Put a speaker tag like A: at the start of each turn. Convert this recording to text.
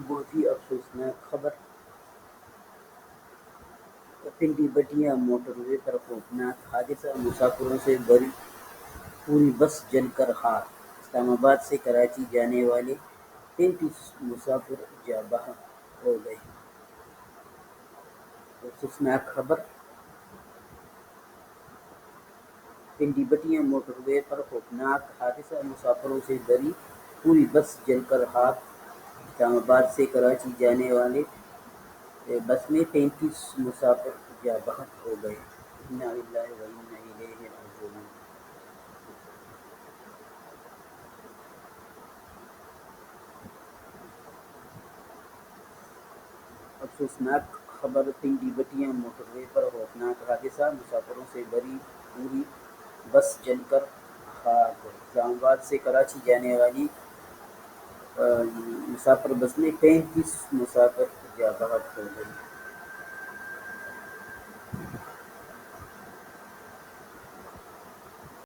A: بہت ہی افسوسناک خبر، پنڈی بٹیا موٹر وے پر خوفناک حادثہ، مسافروں سے بھری پوری بس جل کر خاک، اسلام آباد سے کراچی جانے والے 33 مسافر جاں بحق ہو گئے۔ افسوسناک خبر، پنڈی بٹیا موٹر وے پر خوفناک حادثہ، مسافروں سے بھری پوری بس جل کر خاک، اسلام آباد سے کراچی جانے والے بس میں 33 مسافر جاں بحق ہو گئے۔ انا للہ و انا الیہ راجعون۔ افسوسناک خبر، پنڈی بٹیا موٹر وے پر خوفناک حادثہ، مسافروں سے بھری پوری بس جل کر خاک، اسلام آباد سے کراچی جانے والی مسافر بس میں 33 مسافر جاں بحق ہو گئے۔